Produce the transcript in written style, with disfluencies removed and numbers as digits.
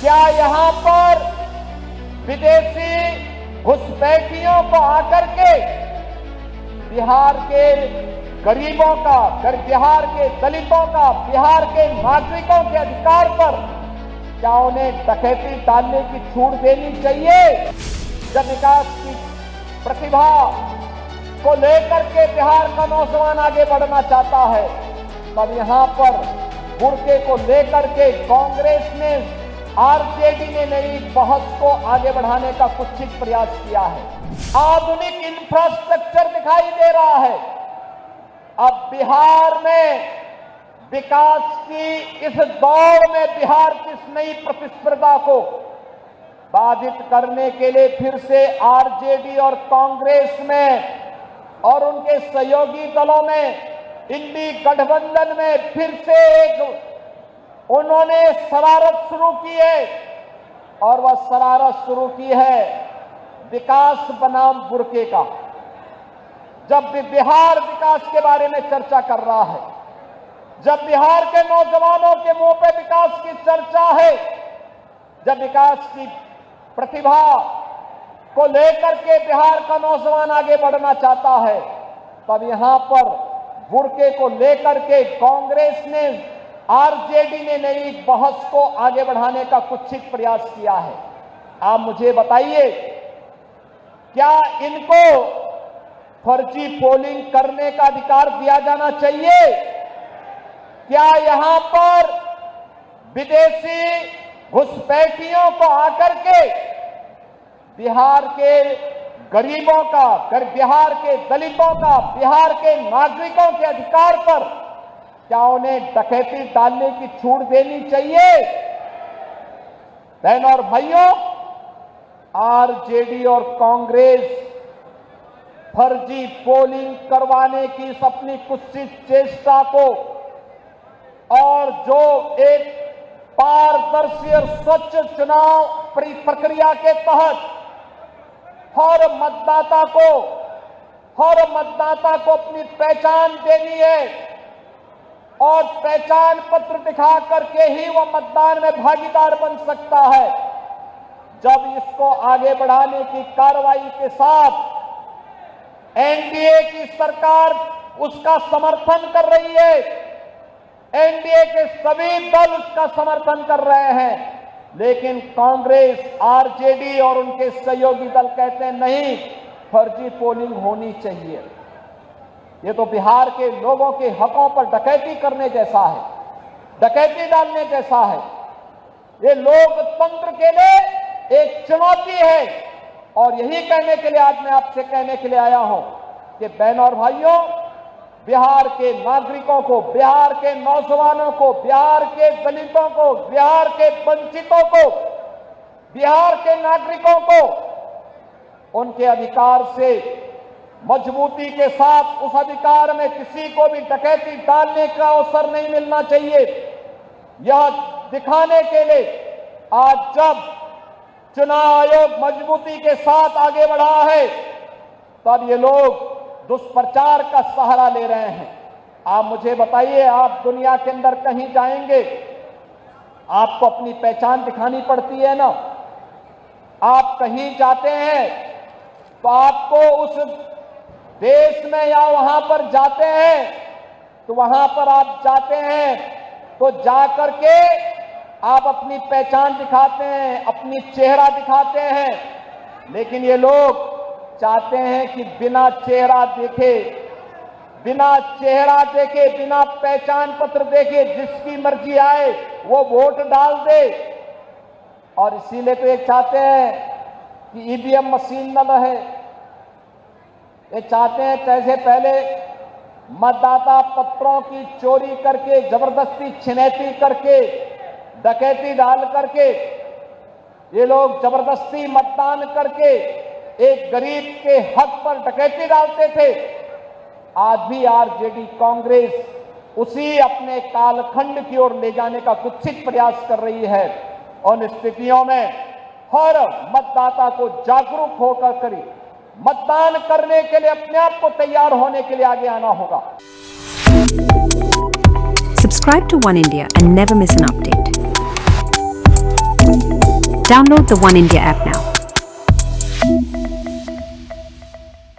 क्या यहाँ पर विदेशी घुसपैठियों को आकर के बिहार के गरीबों का, बिहार के दलितों का, बिहार के नागरिकों के अधिकार पर क्या उन्हें डकैती डालने की छूट देनी चाहिए? जब विकास की प्रतिभा को लेकर के बिहार का नौजवान आगे बढ़ना चाहता है, तब यहाँ पर बुर्के को लेकर के कांग्रेस ने, आरजेडी ने नई बहस को आगे बढ़ाने का कुत्सित प्रयास किया है। आधुनिक इंफ्रास्ट्रक्चर दिखाई दे रहा है। अब बिहार में विकास की इस दौड़ में बिहार की इस नई प्रतिस्पर्धा को बाधित करने के लिए फिर से आरजेडी और कांग्रेस में और उनके सहयोगी दलों में, इंडी गठबंधन में फिर से एक उन्होंने शरारत शुरू की है। और वह शरारत शुरू की है विकास बनाम बुर्के का। जब भी बिहार विकास के बारे में चर्चा कर रहा है, जब बिहार के नौजवानों के मुंह पे विकास की चर्चा है, जब विकास की प्रतिभा को लेकर के बिहार का नौजवान आगे बढ़ना चाहता है, तब यहां पर बुर्के को लेकर के कांग्रेस ने, आरजेडी ने नई बहस को आगे बढ़ाने का कुत्सित प्रयास किया है। आप मुझे बताइए, क्या इनको फर्जी पोलिंग करने का अधिकार दिया जाना चाहिए? क्या यहां पर विदेशी घुसपैठियों को आकर के बिहार के गरीबों का, बिहार के दलितों का, बिहार के नागरिकों के अधिकार पर क्या उन्हें डकैती डालने की छूट देनी चाहिए? बहनों और भाइयों, आरजेडी और कांग्रेस फर्जी पोलिंग करवाने की इस अपनी कुत्सित चेष्टा को और जो एक पारदर्शी और स्वच्छ चुनाव प्रक्रिया के तहत हर मतदाता को अपनी पहचान देनी है और पहचान पत्र दिखा करके ही वह मतदान में भागीदार बन सकता है। जब इसको आगे बढ़ाने की कार्रवाई के साथ एनडीए की सरकार उसका समर्थन कर रही है, एनडीए के सभी दल उसका समर्थन कर रहे हैं, लेकिन कांग्रेस, आरजेडी और उनके सहयोगी दल कहते हैं नहीं, फर्जी पोलिंग होनी चाहिए। ये तो बिहार के लोगों के हकों पर डकैती करने जैसा है, डकैती डालने जैसा है। ये लोकतंत्र के लिए एक चुनौती है। और यही कहने के लिए आज मैं आपसे कहने के लिए आया हूं कि बहनों और भाइयों, बिहार के नागरिकों को, बिहार के नौजवानों को, बिहार के दलितों को, बिहार के वंचितों को, बिहार के नागरिकों को उनके अधिकार से मजबूती के साथ, उस अधिकार में किसी को भी डकैती डालने का अवसर नहीं मिलना चाहिए। यह दिखाने के लिए आज जब चुनाव आयोग मजबूती के साथ आगे बढ़ा है, तब ये लोग दुष्प्रचार का सहारा ले रहे हैं। आप मुझे बताइए, आप दुनिया के अंदर कहीं जाएंगे, आपको अपनी पहचान दिखानी पड़ती है ना। आप कहीं जाते हैं तो आपको उस देश में या वहां पर जाते हैं तो वहां पर आप जाते हैं तो जाकर के आप अपनी पहचान दिखाते हैं, अपनी चेहरा दिखाते हैं। लेकिन ये लोग चाहते हैं कि बिना चेहरा देखे, बिना पहचान पत्र देखे जिसकी मर्जी आए वो वोट डाल दे। और इसीलिए तो ये चाहते हैं कि ईवीएम मशीन न रहे। ये चाहते हैं जैसे पहले मतदाता पत्रों की चोरी करके, जबरदस्ती छिनैती करके, डकैती डाल करके ये लोग जबरदस्ती मतदान करके एक गरीब के हक पर डकैती डालते थे। आज भी आरजेडी, कांग्रेस उसी अपने कालखंड की ओर ले जाने का कुत्सित प्रयास कर रही है। उन स्थितियों में हर मतदाता को जागरूक होकर करें, मतदान करने के लिए अपने आप को तैयार होने के लिए आगे आना होगा। Subscribe to One India and never miss an update. Download the One India app now.